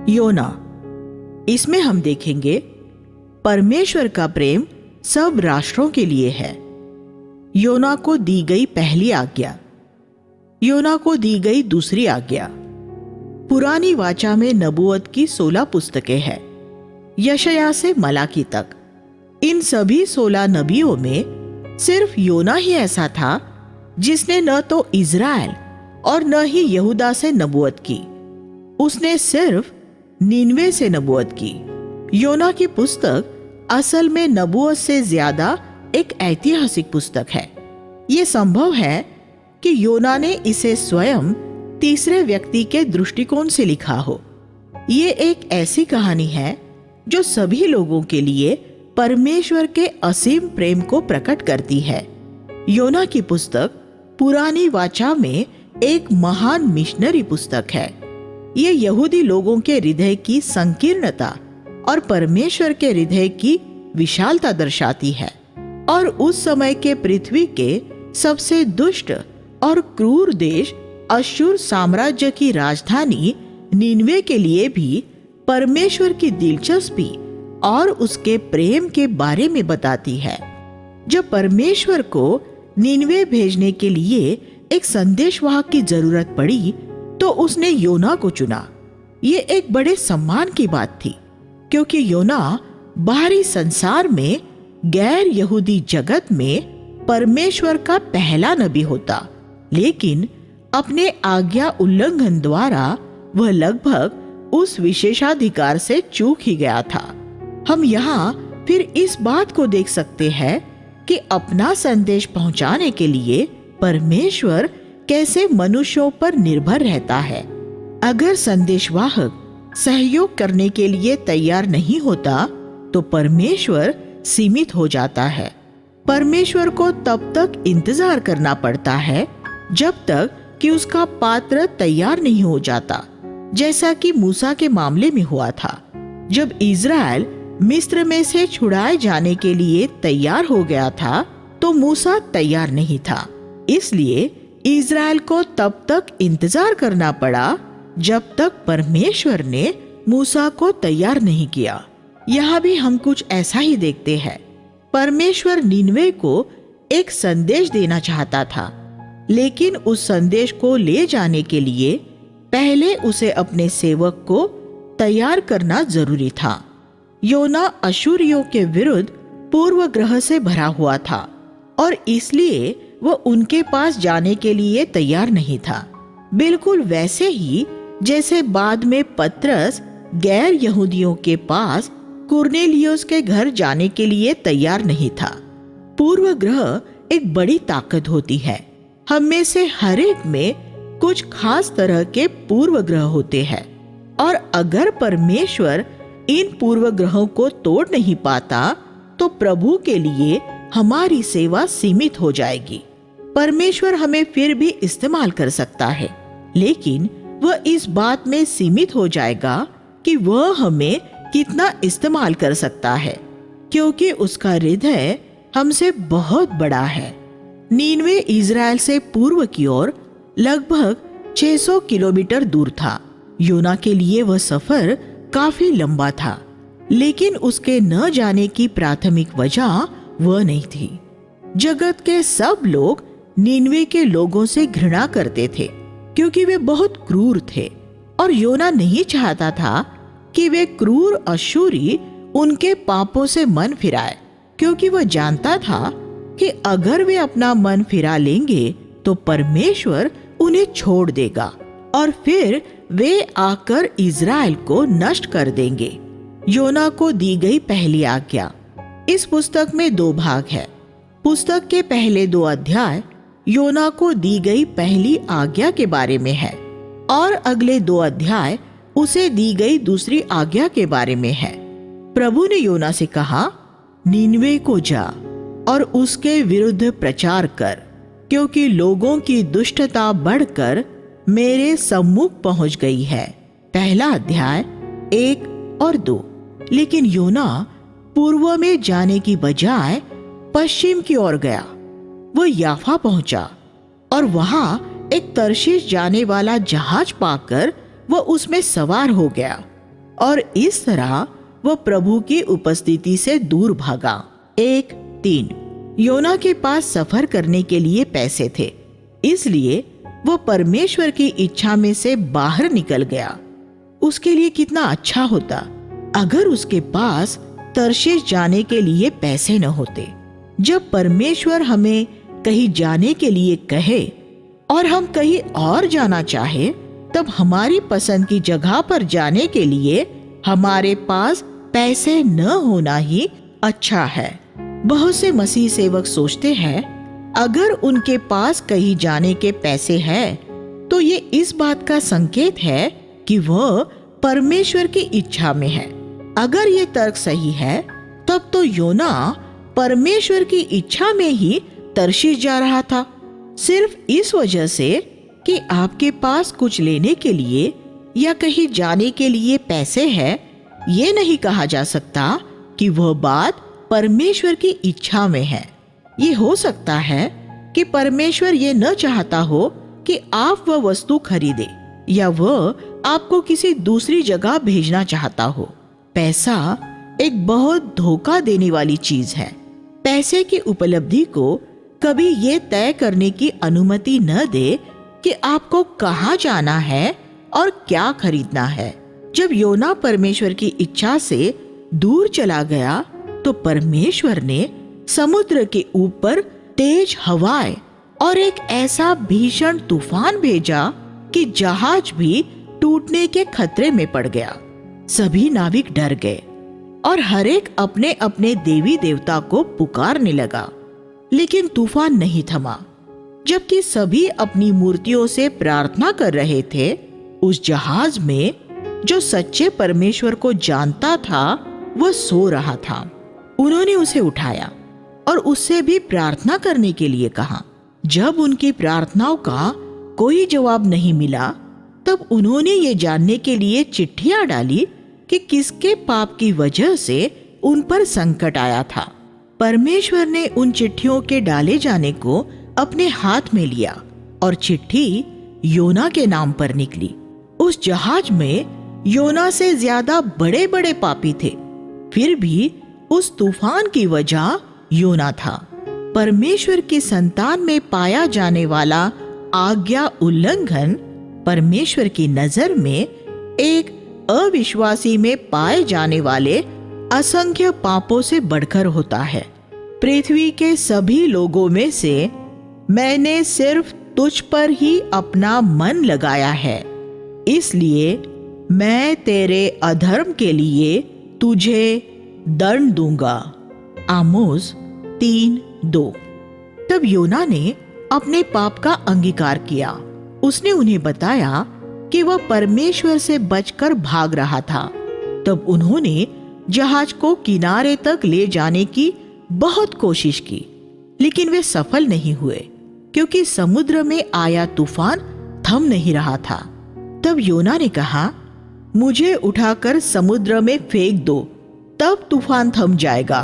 योना। इसमें हम देखेंगे परमेश्वर का प्रेम सब राष्ट्रों के लिए है। योना को दी गई पहली आज्ञा, योना को दी गई दूसरी आज्ञा। पुरानी वाचा में नबूवत की 16 पुस्तकें हैं, यशायाह से मलाकी तक। इन सभी 16 नबियों में सिर्फ योना ही ऐसा था जिसने न तो इज़राइल और न ही यहूदा से नबूवत की। उसने सिर्फ नीनवे से नबूवत की। योना की पुस्तक असल में नबूवत से ज्यादा एक ऐतिहासिक पुस्तक है। ये संभव है कि योना ने इसे स्वयं तीसरे व्यक्ति के दृष्टिकोण से लिखा हो। ये एक ऐसी कहानी है जो सभी लोगों के लिए परमेश्वर के असीम प्रेम को प्रकट करती है। योना की पुस्तक पुरानी वाचा में एक महान मिशनरी पुस्तक है। ये यहूदी लोगों के हृदय की संकीर्णता और परमेश्वर के हृदय की विशालता दर्शाती है, और उस समय के पृथ्वी के सबसे दुष्ट और क्रूर देश अश्शूर साम्राज्य की राजधानी नीनवे के लिए भी परमेश्वर की दिलचस्पी और उसके प्रेम के बारे में बताती है। जब परमेश्वर को नीनवे भेजने के लिए एक संदेशवाहक की जरूरत पड़ी तो उसने योना को चुना। ये एक बड़े सम्मान की बात थी, क्योंकि योना बाहरी संसार में गैर यहूदी जगत में परमेश्वर का पहला नबी होता, लेकिन अपने आज्ञा उल्लंघन द्वारा वह लगभग उस विशेषाधिकार से चूक ही गया था। हम यहाँ फिर इस बात को देख सकते हैं कि अपना संदेश पहुंचाने के लिए परमेश्वर कैसे मनुष्यों पर निर्भर रहता है। अगर संदेशवाहक सहयोग करने के लिए तैयार नहीं होता तो परमेश्वर सीमित हो जाता है। परमेश्वर को तब तक इंतजार करना पड़ता है जब तक कि उसका पात्र तैयार नहीं हो जाता, जैसा कि मूसा के मामले में हुआ था। जब इज़राइल मिस्र में से छुड़ाए जाने के लिए तैयार हो गया था तो मूसा तैयार नहीं था, इसलिए इज़राइल को तब तक इंतजार करना पड़ा जब तक परमेश्वर ने मूसा को तैयार नहीं किया। यहाँ भी हम कुछ ऐसा ही देखते हैं। परमेश्वर नीनवे को एक संदेश देना चाहता था, लेकिन उस संदेश को ले जाने के लिए पहले उसे अपने सेवक को तैयार करना जरूरी था। योना अश्शूरियों के विरुद्ध पूर्वग्रह से भरा हुआ था और इसलिए वह उनके पास जाने के लिए तैयार नहीं था। बिल्कुल वैसे ही जैसे बाद में पतरस गैर यहूदियों के पास कुरनेलियुस के घर जाने के लिए तैयार नहीं था। पूर्वग्रह एक बड़ी ताकत होती है। हम में से हर एक में कुछ खास तरह के पूर्वग्रह होते हैं, और अगर परमेश्वर इन पूर्वग्रहों को तोड़ नहीं पाता तो प्रभु के लिए हमारी सेवा सीमित हो जाएगी। परमेश्वर हमें फिर भी इस्तेमाल कर सकता है, लेकिन वह इस बात में सीमित हो जाएगा कि वह हमें कितना इस्तेमाल कर सकता है, क्योंकि उसका हृदय हमसे बहुत बड़ा है। नीनवे इज़राइल से पूर्व की ओर लगभग 600 किलोमीटर दूर था। योना के लिए वह सफर काफी लंबा था, लेकिन उसके न जाने की प्राथमिक वजह वह नहीं थी। जगत के सब लोग नीनवे के लोगों से घृणा करते थे, क्योंकि वे बहुत क्रूर थे, और योना नहीं चाहता था कि वे क्रूर अश्शूरी उनके पापों से मन फिराए, क्योंकि वह जानता था कि अगर वे अपना मन फिरा लेंगे तो परमेश्वर उन्हें छोड़ देगा और फिर वे आकर इज़राइल को नष्ट कर देंगे। योना को दी गई पहली आज्ञा। इस पुस्तक में 2 भाग है। पुस्तक के पहले 2 अध्याय योना को दी गई पहली आज्ञा के बारे में है, और अगले 2 अध्याय उसे दी गई दूसरी आज्ञा के बारे में है। प्रभु ने योना से कहा, नीनवे को जा और उसके विरुद्ध प्रचार कर, क्योंकि लोगों की दुष्टता बढ़कर मेरे सम्मुख पहुंच गई है। पहला अध्याय 1 और 2। लेकिन योना पूर्व में जाने की बजाय पश्चिम की ओर गया। वह याफा पहुंचा और वहां एक तर्शीश जाने वाला जहाज पाकर वह उसमें सवार हो गया। और इस तरह वह प्रभु की उपस्थिति से दूर भागा। 1:3 योना के पास सफर करने के लिए पैसे थे, इसलिए वह परमेश्वर की इच्छा में से बाहर निकल गया। उसके लिए कितना अच्छा होता अगर उसके पास तर्शीश जाने के लिए पैसे न होते। जब परमेश्वर हमें कहीं जाने के लिए कहे और हम कहीं और जाना चाहे, तब हमारी पसंद की जगह पर जाने के लिए हमारे पास पैसे न होना ही अच्छा है। बहुत से मसीह सेवक सोचते हैं अगर उनके पास कहीं जाने के पैसे हैं तो ये इस बात का संकेत है कि वह परमेश्वर की इच्छा में है। अगर ये तर्क सही है, तब तो योना परमेश्वर की इच्छा में ही तर्शीश जा रहा था। सिर्फ इस वजह से कि आपके पास कुछ लेने के लिए या कहीं जाने के लिए पैसे हैं, ये नहीं कहा जा सकता कि वह बात परमेश्वर की इच्छा में है। ये हो सकता है कि परमेश्वर ये न चाहता हो कि आप वह वस्तु खरीदे या वह आपको किसी दूसरी जगह भेजना चाहता हो। पैसा एक बहुत धोखा देने वाली चीज है। पैसे की उपलब्धि को कभी ये तय करने की अनुमति न दे कि आपको कहाँ जाना है और क्या खरीदना है। जब योना परमेश्वर की इच्छा से दूर चला गया तो परमेश्वर ने समुद्र के ऊपर तेज हवाएं और एक ऐसा भीषण तूफान भेजा कि जहाज भी टूटने के खतरे में पड़ गया। सभी नाविक डर गए और हर एक अपने अपने देवी देवता को पुकारने लगा, लेकिन तूफान नहीं थमा। जबकि सभी अपनी मूर्तियों से प्रार्थना कर रहे थे, उस जहाज में जो सच्चे परमेश्वर को जानता था वह सो रहा था। उन्होंने उसे उठाया और उससे भी प्रार्थना करने के लिए कहा। जब उनकी प्रार्थनाओं का कोई जवाब नहीं मिला, तब उन्होंने ये जानने के लिए चिट्ठियां डाली कि किसके पाप की वजह से उन पर संकट आया था। परमेश्वर ने उन चिट्ठियों के डाले जाने को अपने हाथ में लिया और चिट्ठी योना के नाम पर निकली। उस जहाज में योना से ज्यादा बड़े बड़े पापी थे, फिर भी उस तूफान की वजह योना था। परमेश्वर की संतान में पाया जाने वाला आज्ञा उल्लंघन परमेश्वर की नजर में एक अविश्वासी में पाए जाने वाले असंख्य पापों से बढ़कर होता है। पृथ्वी के सभी लोगों में से मैंने सिर्फ तुझ पर ही अपना मन लगाया है, इसलिए मैं तेरे अधर्म के लिए तुझे दंड दूंगा। आमोस 3:2। तब योना ने अपने पाप का अंगीकार किया। उसने उन्हें बताया कि वह परमेश्वर से बचकर भाग रहा था। तब उन्होंने जहाज को किनारे तक ले जाने की बहुत कोशिश की, लेकिन वे सफल नहीं हुए क्योंकि समुद्र में आया तूफान थम नहीं रहा था। तब योना ने कहा, मुझे उठाकर समुद्र में फेंक दो, तब तूफान थम जाएगा,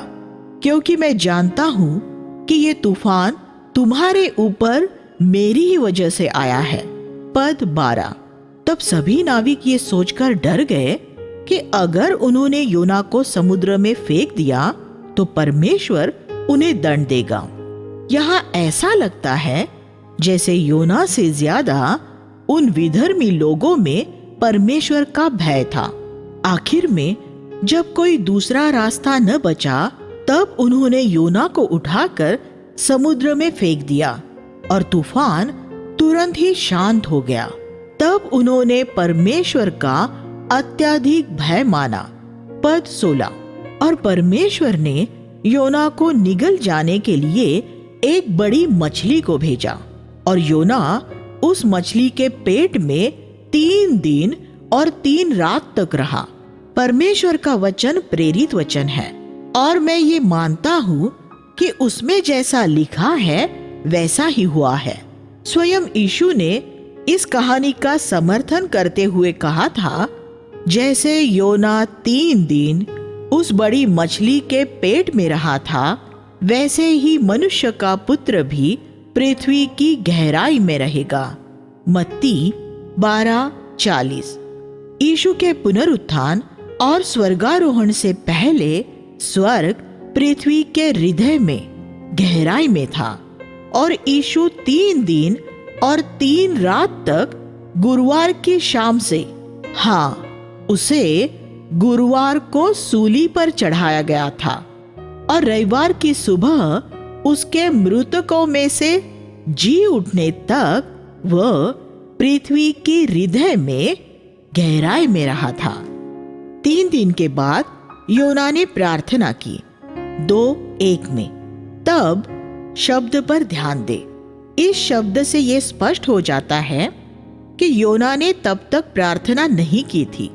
क्योंकि मैं जानता हूं कि ये तूफान तुम्हारे ऊपर मेरी ही वजह से आया है। पद 12। तब सभी नाविक ये सोचकर डर गए कि अगर उन्होंने योना को समुद्र में फेंक दिया तो परमेश्वर उन्हें दंड देगा। यहाँ ऐसा लगता है जैसे योना से ज्यादा उन विधर्मी लोगों में परमेश्वर का भय था। आखिर में जब कोई दूसरा रास्ता न बचा, तब उन्होंने योना को उठाकर समुद्र में फेंक दिया और तूफान तुरंत ही शांत हो गया। तब उन्होंने परमेश्वर का अत्यधिक भय माना। पद 16। और परमेश्वर ने योना को निगल जाने के लिए एक बड़ी मछली को भेजा और योना उस मछली के पेट में 3 दिन और 3 रात तक रहा। परमेश्वर का वचन प्रेरित वचन है और मैं ये मानता हूँ कि उसमें जैसा लिखा है वैसा ही हुआ है। स्वयं यीशु ने इस कहानी का समर्थन करते हुए कहा था, जैसे योना 3 दिन उस बड़ी मछली के पेट में रहा था, वैसे ही मनुष्य का पुत्र भी पृथ्वी की गहराई में रहेगा। मत्ती 12:40। यीशु के पुनरुत्थान और स्वर्गारोहण से पहले स्वर्ग पृथ्वी के हृदय में गहराई में था और यीशु 3 दिन और 3 रात तक गुरुवार की शाम से, उसे गुरुवार को सूली पर चढ़ाया गया था और रविवार की सुबह उसके मृतकों में से जी उठने तक वह पृथ्वी की हृदय में गहराई में रहा था। 3 दिन के बाद योना ने प्रार्थना की 2:1 में। तब शब्द पर ध्यान दे। इस शब्द से यह स्पष्ट हो जाता है कि योना ने तब तक प्रार्थना नहीं की थी।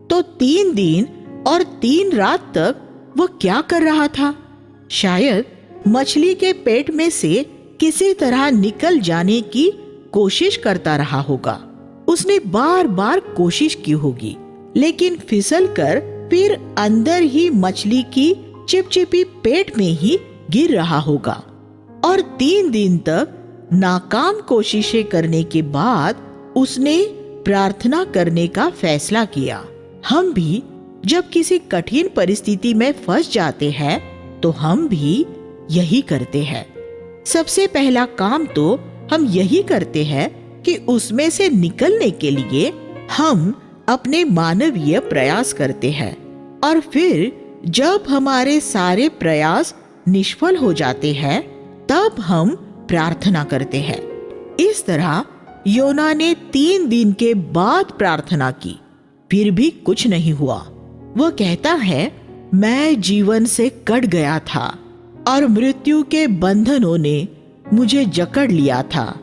तो 3 दिन और 3 रात तक वह क्या कर रहा था? शायद मछली के पेट में से किसी तरह निकल जाने की कोशिश करता रहा होगा। उसने बार बार कोशिश की होगी, लेकिन फिसलकर फिर अंदर ही मछली की चिपचिपी पेट में ही गिर रहा होगा। और 3 दिन तक नाकाम कोशिशें करने के बाद उसने प्रार्थना करने का फैसला किया। हम भी जब किसी कठिन परिस्थिति में फंस जाते हैं तो हम भी यही करते हैं। सबसे पहला काम तो हम यही करते हैं कि उसमें से निकलने के लिए हम अपने मानवीय प्रयास करते हैं, और फिर जब हमारे सारे प्रयास निष्फल हो जाते हैं तब हम प्रार्थना करते हैं। इस तरह योना ने 3 दिन के बाद प्रार्थना की, फिर भी कुछ नहीं हुआ। वह कहता है, मैं जीवन से कट गया था और मृत्यु के बंधनों ने मुझे जकड़ लिया था।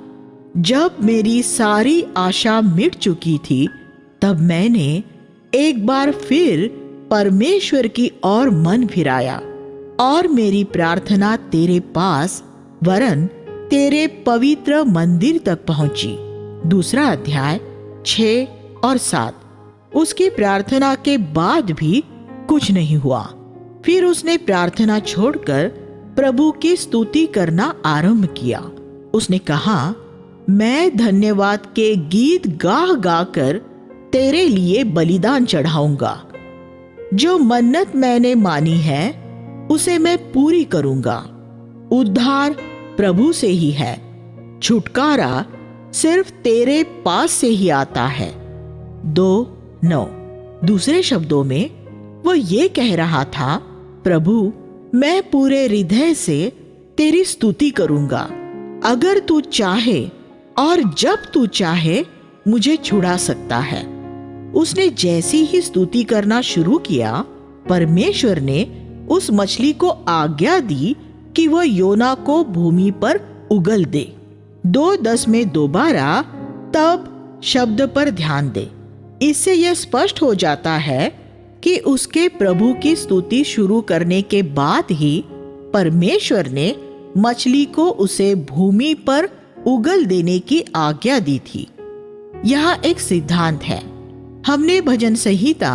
जब मेरी सारी आशा मिट चुकी थी तब मैंने एक बार फिर परमेश्वर की ओर मन फिराया और मेरी प्रार्थना तेरे पास वरन तेरे पवित्र मंदिर तक पहुंची। 2 अध्याय 6 और 7। उसकी प्रार्थना के बाद भी कुछ नहीं हुआ। फिर उसने प्रार्थना छोड़कर प्रभु की स्तुति करना आरंभ किया। उसने कहा, मैं धन्यवाद के गीत गा गा कर तेरे लिए बलिदान चढ़ाऊंगा। जो मन्नत मैंने मानी है उसे मैं पूरी करूंगा। उद्धार प्रभु से ही है, छुटकारा सिर्फ तेरे पास से ही आता है। 2:9। दूसरे शब्दों में वो ये कह रहा था, प्रभु मैं पूरे हृदय से तेरी स्तुति करूंगा। अगर तू चाहे और जब तू चाहे मुझे छुड़ा सकता है। उसने जैसी ही स्तुति करना शुरू किया, परमेश्वर ने उस मछली को आज्ञा दी कि वह योना को भूमि पर उगल दे। 2:10 में दोबारा तब शब्द पर ध्यान दे। इससे यह स्पष्ट हो जाता है कि उसके प्रभु की स्तुति शुरू करने के बाद ही परमेश्वर ने मछली को उसे भूमि पर उगल देने की आज्ञा दी थी। यह एक सिद्धांत है। हमने भजन संहिता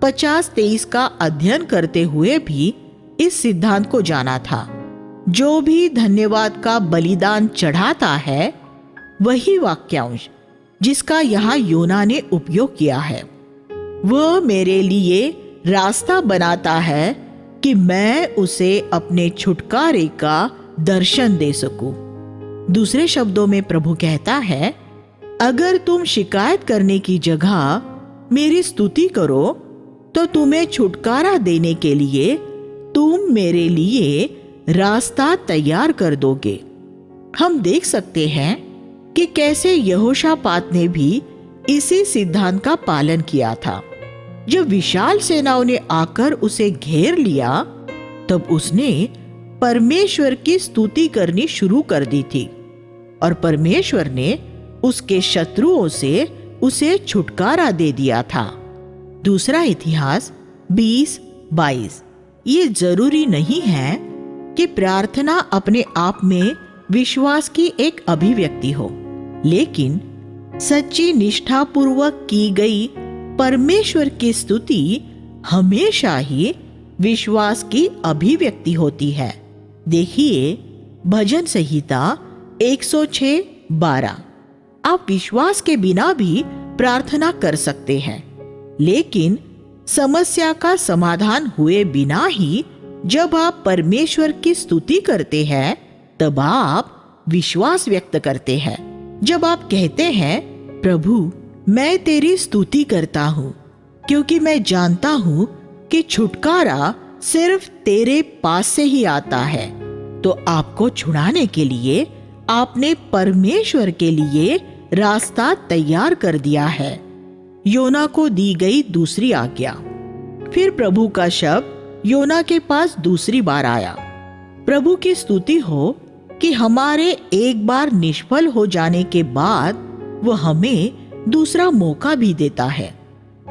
50:23 का अध्ययन करते हुए भी इस सिद्धांत को जाना था। जो भी धन्यवाद का बलिदान चढ़ाता है, वही वाक्यांश जिसका यहाँ योना ने उपयोग किया है, वह मेरे लिए रास्ता बनाता है कि मैं उसे अपने छुटकारे का दर्शन दे सकूं। दूसरे शब्दों में प्रभु कहता है, अगर तुम शिकायत करने की जगह मेरी स्तुति करो तो तुम्हें छुटकारा देने के लिए तुम मेरे लिए रास्ता तैयार कर दोगे। हम देख सकते हैं कि कैसे यहोशापात ने भी इसी सिद्धांत का पालन किया था। जब विशाल सेनाओं ने आकर उसे घेर लिया तब उसने परमेश्वर की स्तुति करनी शुरू कर दी थी और परमेश्वर ने उसके शत्रुओं से उसे छुटकारा दे दिया था। 2 इतिहास 20:22। ये जरूरी नहीं है कि प्रार्थना अपने आप में विश्वास की एक अभिव्यक्ति हो, लेकिन सच्ची निष्ठापूर्वक की गई परमेश्वर की स्तुति हमेशा ही विश्वास की अभिव्यक्ति होती है। देखिए भजन संहिता 106:12। आप विश्वास के बिना भी प्रार्थना कर सकते हैं, लेकिन समस्या का समाधान हुए बिना ही जब आप परमेश्वर की स्तुति करते हैं, तब आप विश्वास व्यक्त करते हैं। जब आप कहते हैं, प्रभु मैं तेरी स्तुति करता हूँ, क्योंकि मैं जानता हूँ कि छुटकारा सिर्फ तेरे पास से ही आता है, तो आपको छुड़ाने के लिए आपने परमेश्वर के लिए रास्ता तैयार कर दिया है। योना को दी गई दूसरी आज्ञा। फिर प्रभु का शब्द योना के पास दूसरी बार आया। प्रभु की स्तुति हो कि हमारे एक बार निष्फल हो जाने के बाद वह हमें दूसरा मौका भी देता है।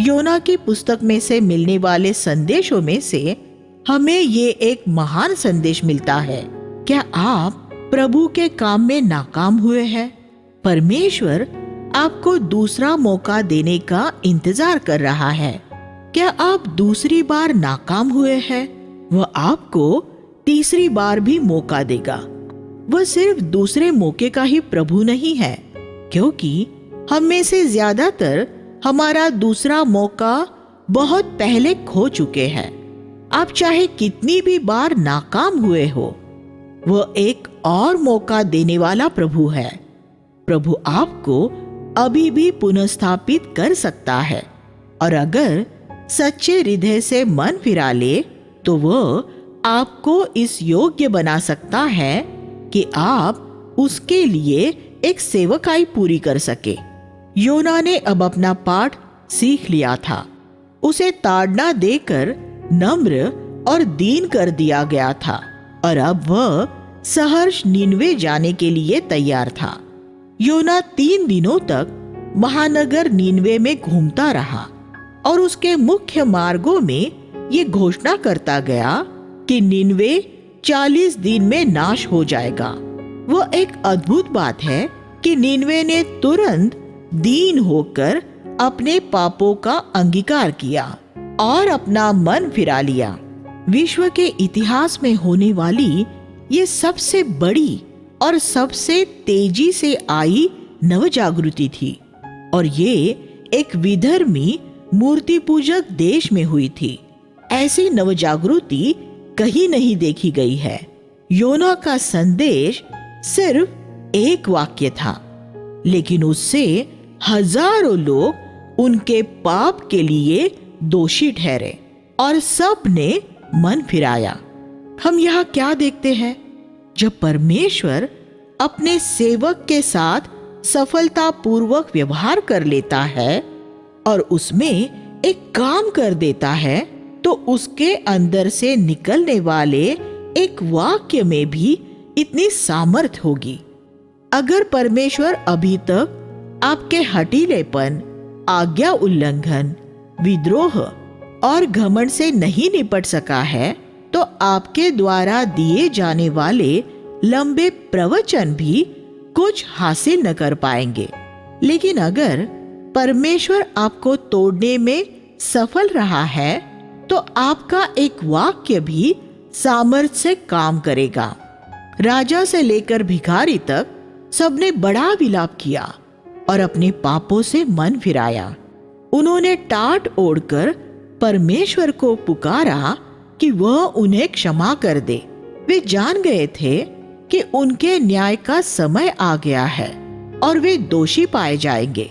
योना की पुस्तक में से मिलने वाले संदेशों में से हमें ये एक महान संदेश मिलता है। क्या आप प्रभु के काम में नाकाम हुए हैं? परमेश्वर आपको दूसरा मौका देने का इंतजार कर रहा है। क्या आप दूसरी बार नाकाम हुए हैं? वह आपको तीसरी बार भी मौका देगा। वह सिर्फ दूसरे मौके का ही प्रभु नहीं है, क्योंकि हम में से ज्यादातर हमारा दूसरा मौका बहुत पहले खो चुके हैं। आप चाहे कितनी भी बार नाकाम हुए हो, वह एक और मौका देने वाला प्रभु है। प्रभु आपको अभी भी पुनर्स्थापित कर सकता है, और अगर सच्चे हृदय से मन फिरा ले तो वह आपको इस योग्य बना सकता है कि आप उसके लिए एक सेवकाई पूरी कर सके। योना ने अब अपना पाठ सीख लिया था। उसे ताड़ना देकर नम्र और दीन कर दिया गया था, और अब वह सहर्ष नीनवे जाने के लिए तैयार था। योना 3 दिनों तक महानगर नीनवे में घूमता रहा और उसके मुख्य मार्गों में ये घोषणा करता गया कि नीनवे 40 दिन में नाश हो जाएगा। वह एक अद्भुत बात है कि नीनवे ने तुरंत दीन होकर अपने पापों का अंगीकार किया और अपना मन फिरा लिया। विश्व के इतिहास में होने वाली ये सबसे बड़ी और सबसे तेजी से आई नवजागृति थी, और ये एक विधर्मी मूर्ति पूजक देश में हुई थी। ऐसी नवजागृति कहीं नहीं देखी गई है। योना का संदेश सिर्फ एक वाक्य था, लेकिन उससे हजारों लोग उनके पाप के लिए दोषी ठहरे और सब ने मन फिराया। हम यहाँ क्या देखते हैं? जब परमेश्वर अपने सेवक के साथ सफलतापूर्वक व्यवहार कर लेता है और उसमें एक काम कर देता है, तो उसके अंदर से निकलने वाले एक वाक्य में भी इतनी सामर्थ होगी। अगर परमेश्वर अभी तक आपके हठीलेपन, आज्ञा उल्लंघन, विद्रोह और घमंड से नहीं निपट सका है, तो आपके द्वारा दिए जाने वाले लंबे प्रवचन भी कुछ हासिल न कर पाएंगे। लेकिन अगर परमेश्वर आपको तोड़ने में सफल रहा है, तो आपका एक वाक्य भी सामर्थ्य से काम करेगा। राजा से लेकर भिखारी तक सबने बड़ा विलाप किया और अपने पापों से मन फिराया। उन्होंने टाट ओढ़कर परमेश्वर को पुकारा कि वह उन्हें क्षमा कर दे। वे जान गए थे कि उनके न्याय का समय आ गया है और वे दोषी पाए जाएंगे।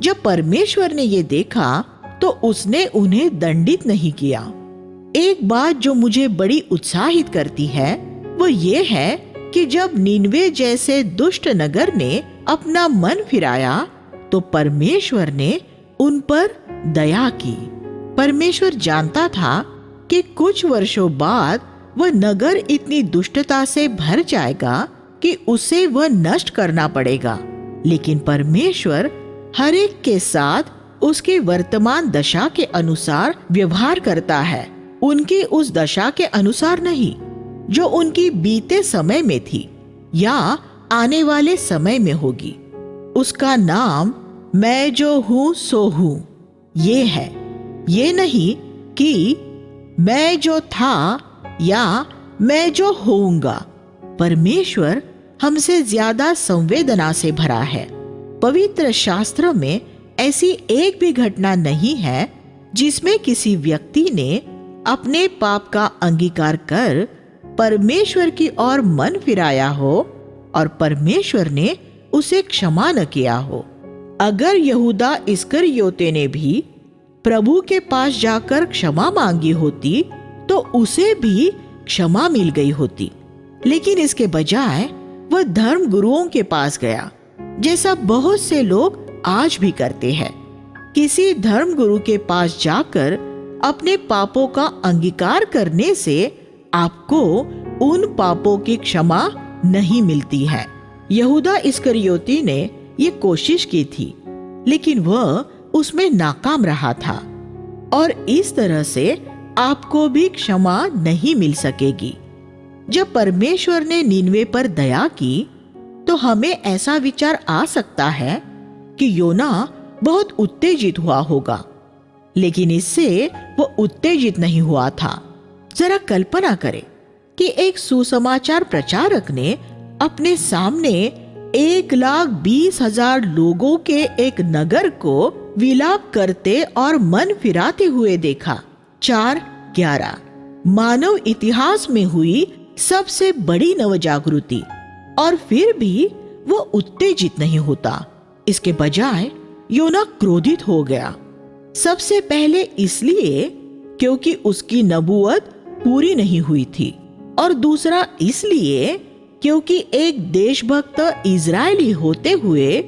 जब परमेश्वर ने ये देखा तो उसने उन्हें दंडित नहीं किया। एक बात जो मुझे बड़ी उत्साहित करती है वो ये है कि जब नीनवे जैसे दुष्ट नगर ने अपना मन फिराया तो परमेश्वर ने उन पर दया की। परमेश्वर जानता था कि कुछ वर्षों बाद वह नगर इतनी दुष्टता से भर जाएगा कि उसे वह नष्ट करना पड़ेगा। लेकिन परमेश्वर हर एक के साथ उसकी वर्तमान दशा के अनुसार व्यवहार करता है, उनकी उस दशा के अनुसार नहीं जो उनकी बीते समय में थी या आने वाले समय में होगी। उसका नाम मैं जो हूँ सो हूँ ये है, ये नहीं कि मैं जो था या मैं जो होऊंगा। परमेश्वर हमसे ज्यादा संवेदना से भरा है। पवित्र शास्त्र में ऐसी एक भी घटना नहीं है जिसमें किसी व्यक्ति ने अपने पाप का अंगीकार कर परमेश्वर की ओर मन फिराया हो और परमेश्वर ने उसे क्षमा न किया हो। अगर यहूदा इस्करियोते ने भी प्रभु के पास जाकर क्षमा मांगी होती तो उसे भी क्षमा मिल गई होती, लेकिन इसके बजाय वह धर्म गुरुओं के पास गया, जैसा बहुत से लोग आज भी करते हैं। किसी धर्म गुरु के पास जाकर अपने पापों का अंगीकार करने से आपको उन पापों की क्षमा नहीं मिलती है। यहूदा इस्करियोती ने ये कोशिश की थी, लेकिन वह उसमें नाकाम रहा था, और इस तरह से आपको भी क्षमा नहीं मिल सकेगी। जब परमेश्वर ने नीनवे पर दया की तो हमें ऐसा विचार आ सकता है कि योना बहुत उत्तेजित हुआ होगा, लेकिन इससे वो उत्तेजित नहीं हुआ था। जरा कल्पना करें कि एक सुसमाचार प्रचारक ने अपने सामने 1,20,000 लोगों के एक नगर को विलाप करते और मन फिराते हुए देखा। 4:11 मानव इतिहास में हुई सबसे बड़ी नवजागृति, और फिर भी वो उत्तेजित नहीं होता। इसके बजाय योना क्रोधित हो गया। सबसे पहले इसलिए क्योंकि उसकी नबूवत पूरी नहीं हुई थी, और दूसरा इसलिए क्योंकि एक देशभक्त इजरायली होते हुए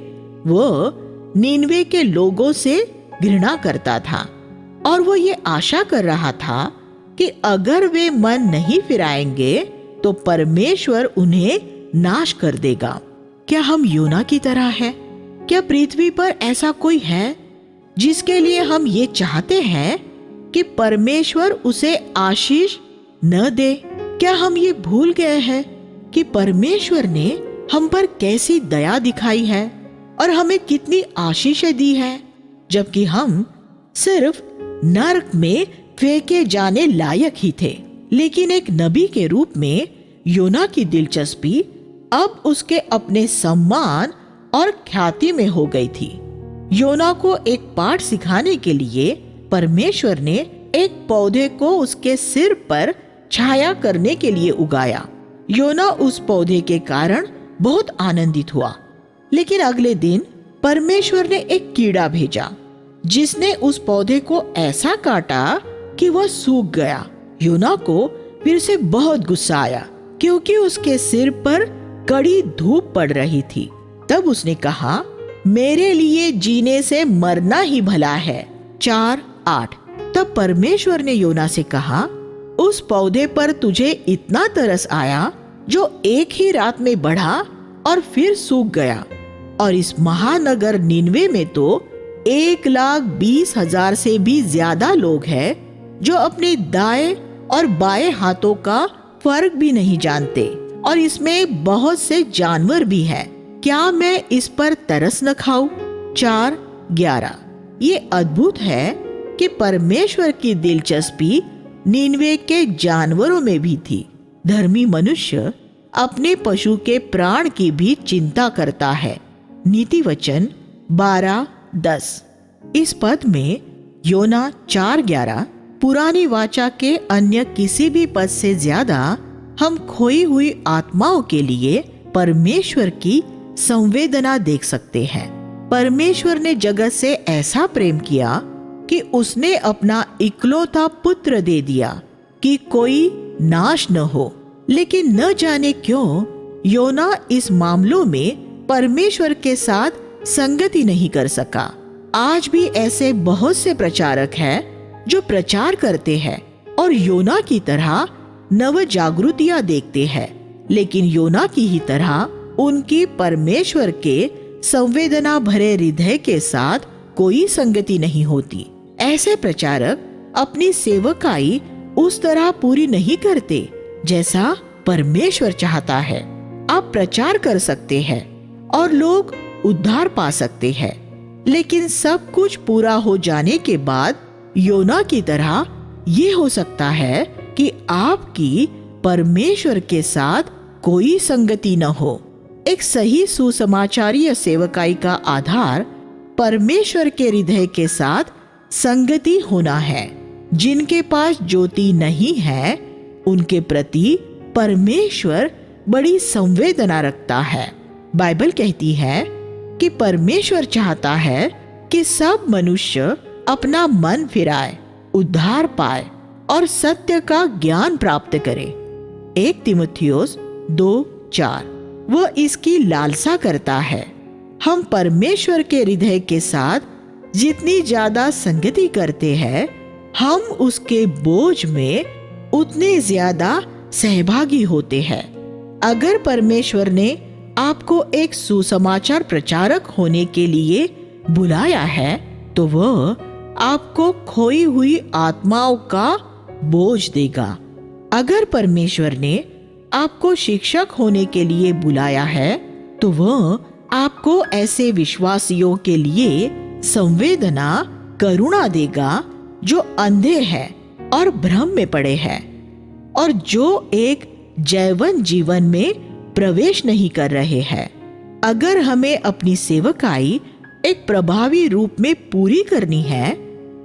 वह नीनवे के लोगों से घृणा करता था, और वो ये आशा कर रहा था कि अगर वे मन नहीं फिराएंगे तो परमेश्वर उन्हें नाश कर देगा। क्या हम योना की तरह हैं? क्या पृथ्वी पर ऐसा कोई है जिसके लिए हम ये चाहते हैं कि परमेश्वर उसे आशीष न दे? क्या हम ये भूल गए हैं कि परमेश्वर ने हम पर कैसी दया दिखाई है और हमें कितनी आशीषें दी है, जबकि हम सिर्फ नरक में फेंके जाने लायक ही थे। लेकिन एक नबी के रूप में योना की दिलचस्पी अब उसके अपने सम्मान और ख्याति में हो गई थी। योना को एक पाठ सिखाने के लिए परमेश्वर ने एक पौधे को उसके सिर पर छाया करने के लिए उगाया। योना उस पौधे के कारण बहुत आनंदित हुआ, लेकिन अगले दिन परमेश्वर ने एक कीड़ा भेजा जिसने उस पौधे को ऐसा काटा कि वह सूख गया। योना को फिर से बहुत गुस्सा आया क्योंकि उसके सिर पर कड़ी धूप पड़ रही थी। तब उसने कहा, मेरे लिए जीने से मरना ही भला है। 4:8 तब परमेश्वर ने योना से कहा, उस पौधे पर तुझे इतना तरस आया जो एक ही रात में बढ़ा और फिर सूख गया, और इस महानगर नीनवे में तो 1,20,000 से भी ज्यादा लोग हैं जो अपने दाएं और बाएं हाथों का फर्क भी नहीं जानते, और इसमें बहुत से जानवर भी हैं। क्या मैं इस पर तरस न खाऊं? 4:11 ये अद्भुत है कि परमेश्वर की दिलचस्पी नीनवे के जानवरों में भी थी। धर्मी मनुष्य अपने पशु के प्राण की भी चिंता करता है। नीति वचन 12:10 इस पद में योना 4:11 पुरानी वाचा के अन्य किसी भी पद से ज्यादा हम खोई हुई आत्माओं के लिए परमेश्वर की संवेदना देख सकते हैं। परमेश्वर ने जगत से ऐसा प्रेम किया कि उसने अपना इकलौता पुत्र दे दिया कि कोई नाश न हो। लेकिन न जाने क्यों योना इस मामलों में परमेश्वर के साथ संगति नहीं कर सका। आज भी ऐसे बहुत से प्रचारक हैं जो प्रचार करते हैं और योना की तरह नव जागृतियां देखते हैं, लेकिन योना की ही तरह उनकी परमेश्वर के संवेदना भरे हृदय के साथ कोई संगति नहीं होती। ऐसे प्रचारक अपनी सेवकाई उस तरह पूरी नहीं करते जैसा परमेश्वर चाहता है। आप प्रचार कर सकते हैं और लोग उद्धार पा सकते हैं, लेकिन सब कुछ पूरा हो जाने के बाद योना की तरह ये हो सकता है कि आपकी परमेश्वर के साथ कोई संगति न हो। एक सही सुसमाचारीय सेवकाई का आधार परमेश्वर के हृदय के साथ संगति होना है। जिनके पास ज्योति नहीं है उनके प्रति परमेश्वर बड़ी संवेदना रखता है। बाइबल कहती है कि परमेश्वर चाहता है कि सब मनुष्य अपना मन फिराए, उद्धार पाए और सत्य का ज्ञान प्राप्त करे। 1 तीमुथियुस 2:4। वह इसकी लालसा करता है। हम परमेश्वर के हृदय के साथ जितनी ज्यादा संगति करते हैं, हम उसके बोझ में उतने ज्यादा सहभागी होते हैं। अगर परमेश्वर ने आपको एक सुसमाचार प्रचारक होने के लिए बुलाया है तो वह आपको खोई हुई आत्माओं का बोझ देगा। अगर परमेश्वर ने आपको शिक्षक होने के लिए बुलाया है तो वह आपको ऐसे विश्वासियों के लिए संवेदना, करुणा देगा जो अंधे हैं और भ्रम में पड़े हैं और जो एक जैवन जीवन में प्रवेश नहीं कर रहे हैं। अगर हमें अपनी सेवकाई एक प्रभावी रूप में पूरी करनी है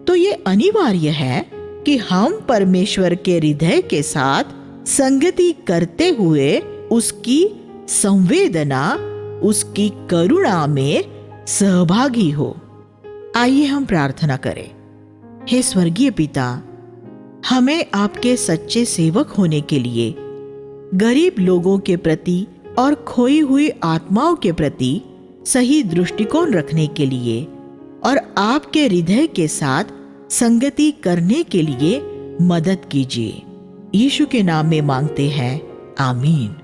तो ये अनिवार्य है कि हम परमेश्वर के हृदय के साथ संगति करते हुए उसकी संवेदना, उसकी करुणा में सहभागी हो। आइए हम प्रार्थना करें। हे स्वर्गीय पिता, हमें आपके सच्चे सेवक होने के लिए, गरीब लोगों के प्रति और खोई हुई आत्माओं के प्रति सही दृष्टिकोण रखने के लिए और आपके हृदय के साथ संगति करने के लिए मदद कीजिए। यीशु के नाम में मांगते हैं, आमीन।